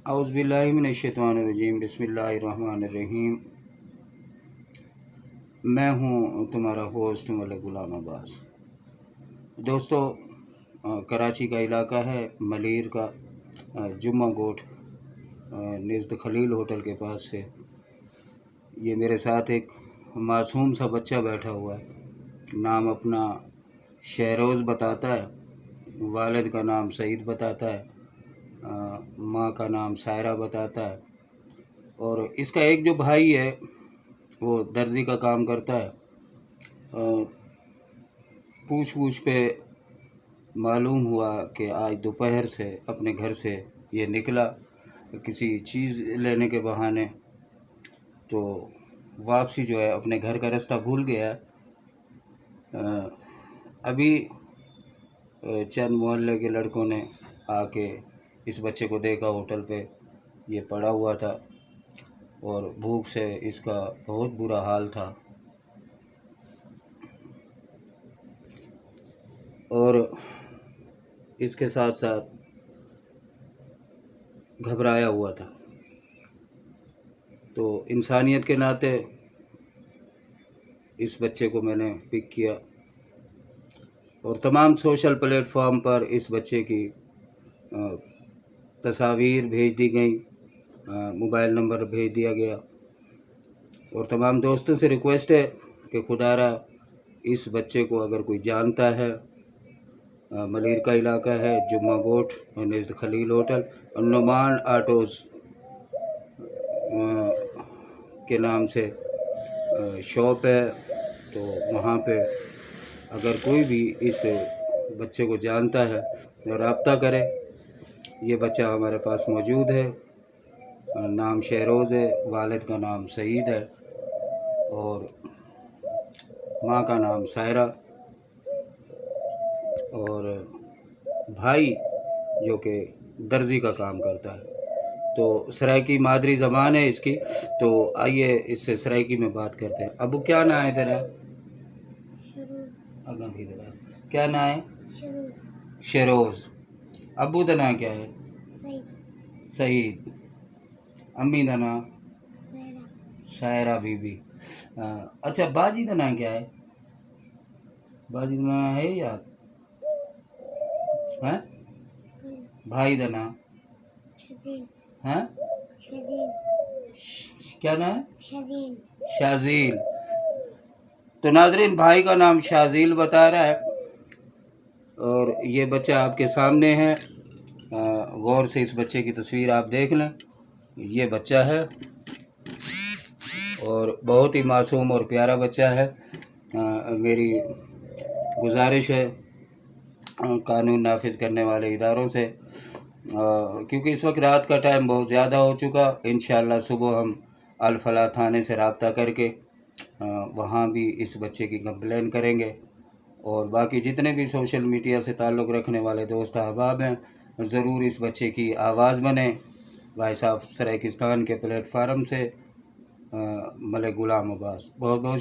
औज़ुबिल्लाहिमिनश्शैतानिर्रजीम बिस्मिल्लाहिर्रहमानिर्रहीम। मैं हूँ तुम्हारा होस्ट मलिक गुलाम अब्बास। दोस्तों, कराची का इलाका है, मलीर का जुम्मा गोट नज़द खलील होटल के पास से। ये मेरे साथ एक मासूम सा बच्चा बैठा हुआ है। नाम अपना शहरोज़ बताता है, वालिद का नाम सईद बताता है, माँ का नाम सायरा बताता है। और इसका एक जो भाई है वो दर्जी का काम करता है। पूछ पे मालूम हुआ कि आज दोपहर से अपने घर से ये निकला किसी चीज़ लेने के बहाने, तो वापसी जो है अपने घर का रास्ता भूल गया। अभी चंद मोहल्ले के लड़कों ने आके इस बच्चे को देखा, होटल पे ये पड़ा हुआ था और भूख से इसका बहुत बुरा हाल था और इसके साथ साथ घबराया हुआ था। तो इंसानियत के नाते इस बच्चे को मैंने पिक किया और तमाम सोशल प्लेटफॉर्म पर इस बच्चे की तस्वीर भेज दी गई, मोबाइल नंबर भेज दिया गया और तमाम दोस्तों से रिक्वेस्ट है कि खुदारा इस बच्चे को अगर कोई जानता है, मलीर का इलाका है, जुम्मा गोट नज़द खलील होटल और नुमान आटोज़ के नाम से शॉप है, तो वहाँ पे अगर कोई भी इस बच्चे को जानता है तो रब्ता करे। ये बच्चा हमारे पास मौजूद है, नाम शहरोज़ है, वालिद का नाम सईद है और माँ का नाम सायरा और भाई जो कि दर्जी का काम करता है। तो सराइकी मादरी ज़बान है इसकी, तो आइए इससे सराइकी में बात करते हैं। अबू क्या ना है तेरा? क्या ना है? शरोज़। अबू का ना क्या है? सईद। अम्मी का ना सायरा बीबी। अच्छा, बाजी का ना क्या है? बाजी का ना है याद है? भाई का ना है? क्या ना है? शाजील। तो नाजरीन, भाई का नाम शाजील बता रहा है और ये बच्चा आपके सामने है। गौर से इस बच्चे की तस्वीर आप देख लें। ये बच्चा है और बहुत ही मासूम और प्यारा बच्चा है। मेरी गुजारिश है कानून नाफिज करने वाले इदारों से, क्योंकि इस वक्त रात का टाइम बहुत ज़्यादा हो चुका, इंशाअल्लाह सुबह हम अल फलाह थाने से रब्ता करके वहाँ भी इस बच्चे की कंप्लेन करेंगे और बाकी जितने भी सोशल मीडिया से ताल्लुक़ रखने वाले दोस्त अहबाब हैं, ज़रूर इस बच्चे की आवाज़ बने। भाई साहब सराइकिस्तान के प्लेटफार्म से मलिक गुलाम अब्बास। बहुत बहुत